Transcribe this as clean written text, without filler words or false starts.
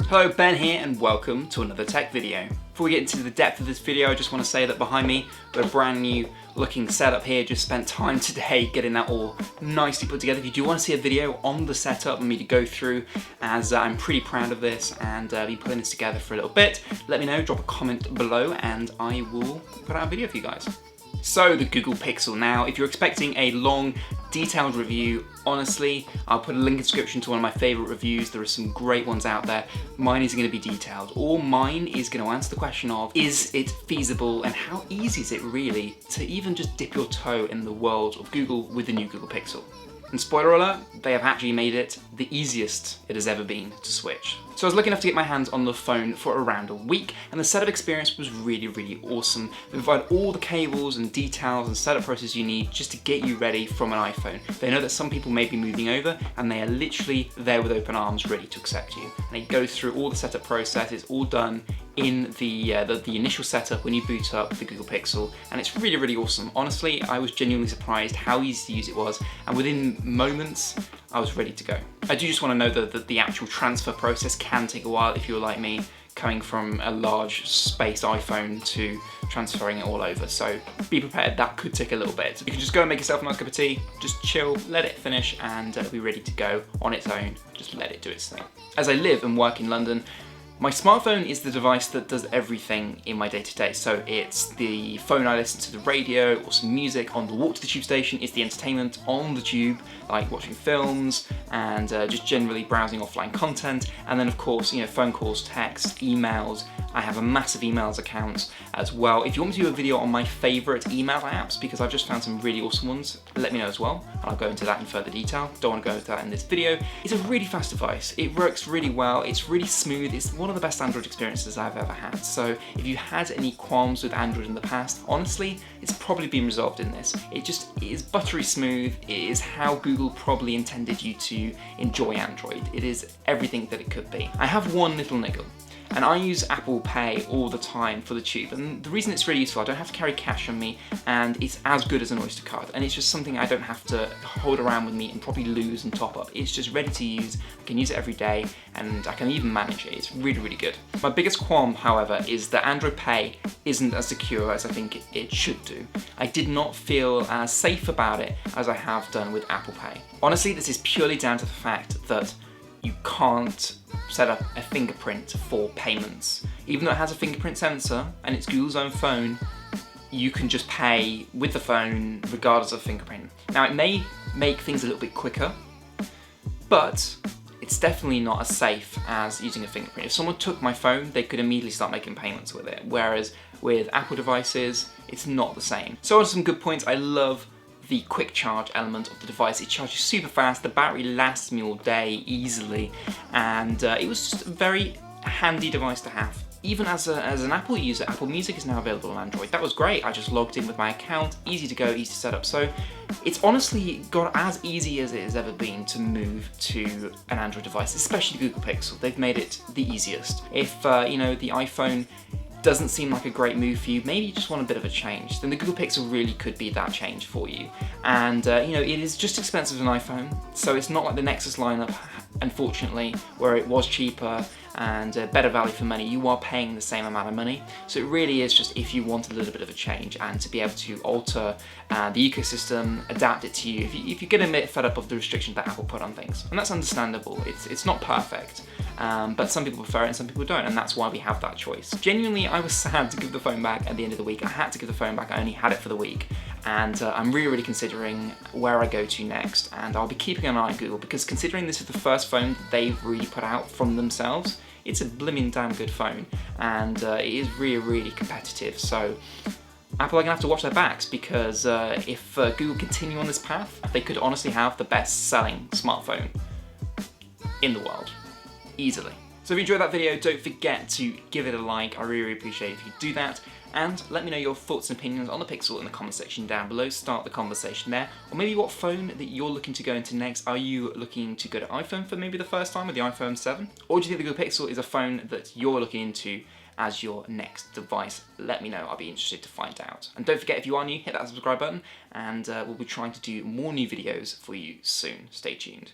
Hello, Ben here and welcome to another tech video. Before we get into the depth of this video, I just want to say that behind me, we've got a brand new looking setup here. Just spent time today getting that all nicely put together. If you do want to see a video on the setup and me to go through, as I'm pretty proud of this and be putting this together for a little bit, let me know, drop a comment below and I will put out a video for you guys. So the Google Pixel. Now, if you're expecting a long, detailed review, honestly, I'll put a link in the description to one of my favorite reviews. There are some great ones out there. Mine isn't going to be detailed. All mine is going to answer the question of, is it feasible and how easy is it really to even just dip your toe in the world of Google with the new Google Pixel? And spoiler alert, they have actually made it the easiest it has ever been to switch. So I was lucky enough to get my hands on the phone for around a week, and the setup experience was really awesome. They provide all the cables and details and setup process you need just to get you ready from an iPhone. They know that some people may be moving over, and they are literally there with open arms ready to accept you. And they go through all the setup process. It's all done in the initial setup when you boot up the Google Pixel, and it's really awesome. Honestly, I was genuinely surprised how easy to use it was, and within moments I was ready to go. I do just want to know that the actual transfer process can take a while if you're like me, coming from a large space iPhone to transferring it all over. So be prepared, that could take a little bit. You can just go and make yourself a nice cup of tea, just chill, let it finish, and it'll be ready to go on its own. Just let it do its thing. As I live and work in London, my smartphone is the device that does everything in my day-to-day. So it's the phone I listen to the radio or some music on the walk to the tube station. It's the entertainment on the tube, like watching films and just generally browsing offline content. And then of course, you know, phone calls, texts, emails. I have a massive emails account as well. If you want me to do a video on my favorite email apps, because I've just found some really awesome ones, let me know as well. And I'll go into that in further detail. Don't want to go into that in this video. It's a really fast device. It works really well. It's really smooth. It's one of the best Android experiences I've ever had. So if you had any qualms with Android in the past, honestly, it's probably been resolved in this. It is buttery smooth. It is how Google probably intended you to enjoy Android. It is everything that it could be. I have one little niggle. And I use Apple Pay all the time for the tube, and the reason it's really useful, I don't have to carry cash on me, and it's as good as an Oyster card, and it's just something I don't have to hold around with me and probably lose and top up. It's just ready to use, I can use it every day, and I can even manage it. It's really good. My biggest qualm, however, is that Android Pay isn't as secure as I think it should do. I did not feel as safe about it as I have done with Apple Pay. Honestly, this is purely down to the fact that you can't set up a fingerprint for payments. Even though it has a fingerprint sensor and it's Google's own phone, you can just pay with the phone regardless of fingerprint. Now, it may make things a little bit quicker, but it's definitely not as safe as using a fingerprint. If someone took my phone, they could immediately start making payments with it, whereas with Apple devices, it's not the same. So on some good points, I love the quick charge element of the device. It charges super fast, the battery lasts me all day easily, and it was just a very handy device to have. Even as an Apple user, Apple Music is now available on Android. That was great. I just logged in with my account, easy to go, easy to set up. So it's honestly got as easy as it has ever been to move to an Android device, especially the Google Pixel. They've made it the easiest. If you know, the iPhone doesn't seem like a great move for you, maybe you just want a bit of a change, then the Google Pixel really could be that change for you. And you know, it is just expensive as an iPhone, so it's not like the Nexus lineup, unfortunately, where it was cheaper and better value for money. You are paying the same amount of money, so it really is just if you want a little bit of a change and to be able to alter the ecosystem, adapt it to you. If you get a bit fed up of the restrictions that Apple put on things, and that's understandable. It's not perfect, but some people prefer it and some people don't, and that's why we have that choice. Genuinely, I was sad to give the phone back at the end of the week. I had to give the phone back. I only had it for the week, and I'm really considering where I go to next, and I'll be keeping an eye on Google, because considering this is the first phone that they've really put out from themselves, it's a blimmin' damn good phone, and it is really competitive. So Apple are gonna have to watch their backs, because if Google continue on this path, they could honestly have the best selling smartphone in the world, easily. So if you enjoyed that video, don't forget to give it a like. I really appreciate it if you do that. And let me know your thoughts and opinions on the Pixel in the comment section down below. Start the conversation there. Or maybe what phone that you're looking to go into next. Are you looking to go to iPhone for maybe the first time with the iPhone 7? Or do you think the Google Pixel is a phone that you're looking into as your next device? Let me know, I'll be interested to find out. And don't forget, if you are new, hit that subscribe button, and we'll be trying to do more new videos for you soon. Stay tuned.